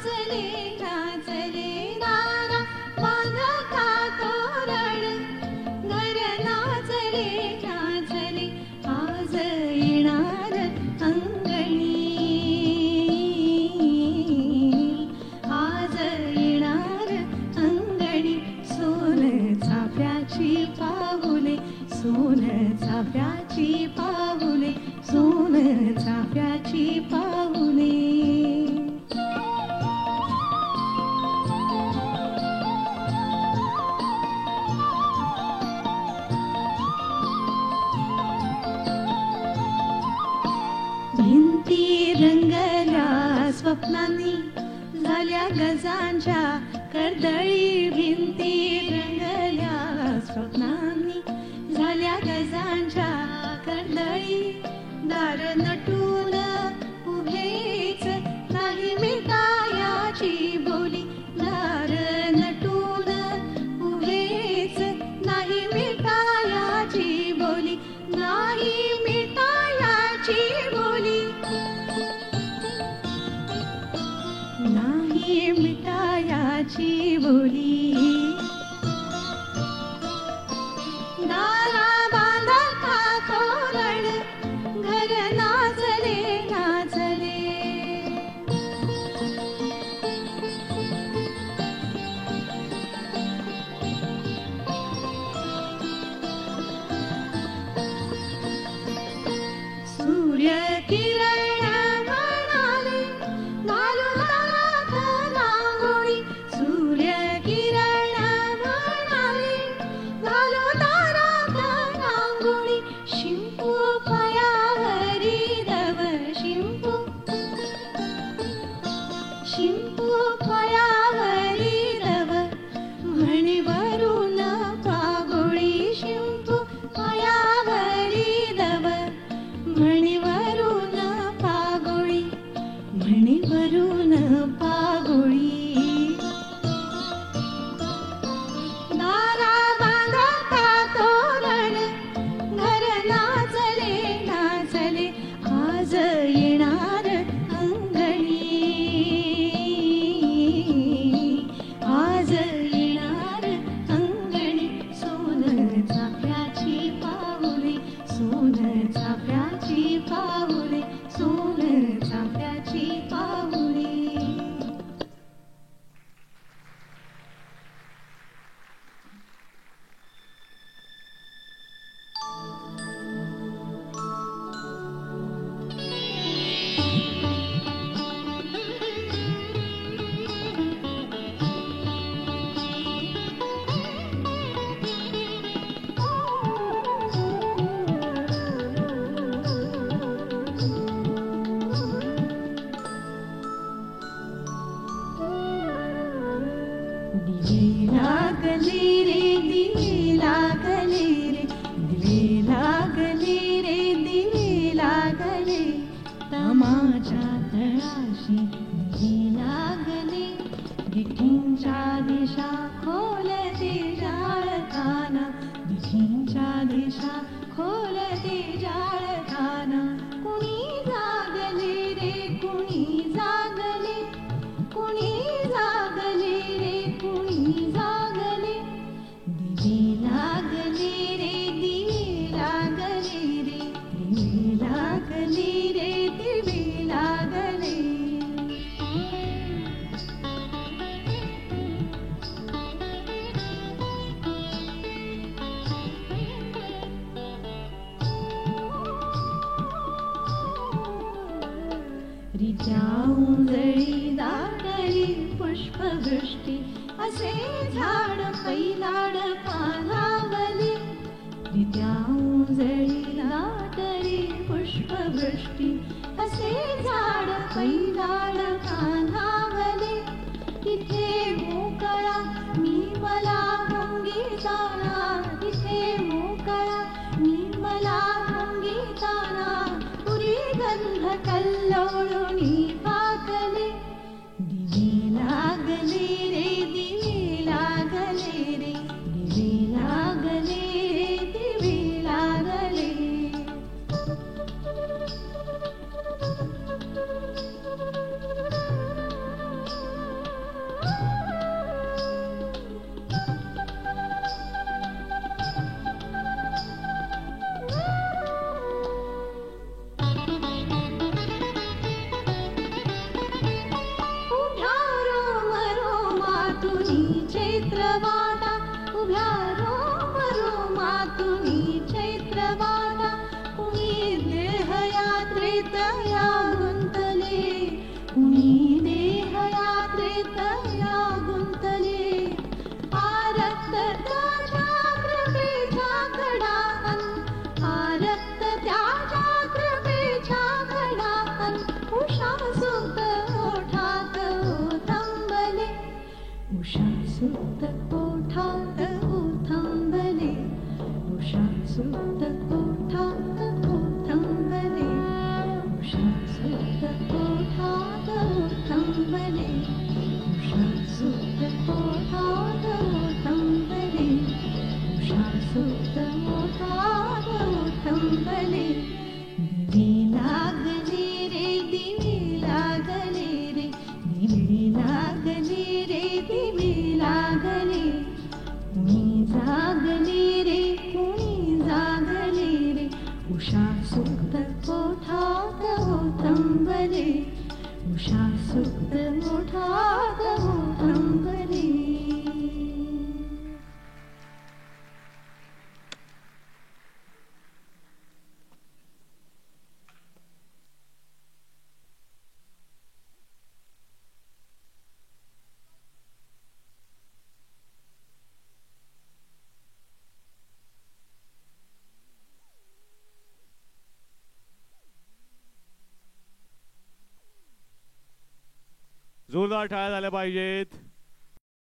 नाचले दारा बांधा का तोरण घर नाचले आज येणार अंगणी आज येणार अंगणी सोन चाफ्याची पाऊले सोन चाफ्याची पाऊले सोन चाफ्याची पाऊले भिंती रंगल्या स्वप्नांनी झाल्या गजांच्या कर्दळी भिंती रंगल्या स्वप्नांनी झाल्या गजांच्या कर्दळी दार नटून उभेच नाही मिटायाची बोली दार नटून उभेच नाही मिटायाची बोली नाही मिटायाची बोली नाही मिटायाची बोली दारा बांधा का तोरण घर नाचले सूर्य किरण म्हणाले घालू दारात रांगोळी सूर्य किरण म्हणाले घालू दारात रांगोळी शिंपू पायावरी दव शिंपू पायावरी दव म्हणीवरून पागोळी शिंपू पायावरी दव म्हणीवरून पागोळी दारा बांधा का तोरण घर नाचले आज येणार अंगणी आज येणार अंगणी सोन चाफ्याची पाऊले सोन चाफ्याची पाऊले सोन चाफ्याची पाऊले दिवे लागले रे दिवे लागले रे दिवे लागले रे दिवे लागले तमाच्या तळाशी दिवे लागले दिठींच्या दिशा खोलते जाळताना दिठींच्या दिशा खोलते जाळताना कुणी जागले रे कुणी जागले कुणी जागले रे कुणी जागले दिवे लागले रे दिवे लागले रे दिवे लागले रे दिवे लागले रित्या उंजळी दाटली पुष्पवृष्टी असे झाड पैलाड पालावले रित्या उंजळी दाटली पुष्पवृष्टी असे झाड पैलाड पालावले तिथे मोकळा मी मला मुंगी जाणार तिथे मोकळा मी मला मुंगी जाणार पुरी गंध कल्लोळुनी पाकले दिवे लागले रे दिवे लागले रे दिवे लागले रे दिवे लागले मातुनी चैत्रवाटा उभ्या रोमातुनी चैत्रवाटा कुणी देहयात्रेत या गुंतले कुणी देहयात्रेत या गुंतले आरक्त त्याच्या कृपेच्या घडान आरक्त त्याच्या कृपेच्या घडान उषा सुत ओठात ओथंबले उषा सुत ओठात ओथंबले उषा सुत ओठात ओथंबले उषा सुत ओठात ओथंबले उषा सुत ओठात ओथंबले उषा सुत ओठात ओथंबले दिवे लागले रे दिवे लागले रे दिवे लागले रे दिवे लागले कुणी जागले रे कुणी जागले रे उषा सुत ओठात ओथंबले उषा सुत ओठात ओथंबले. जोरदार टाळ्या झाल्या पाहिजेत.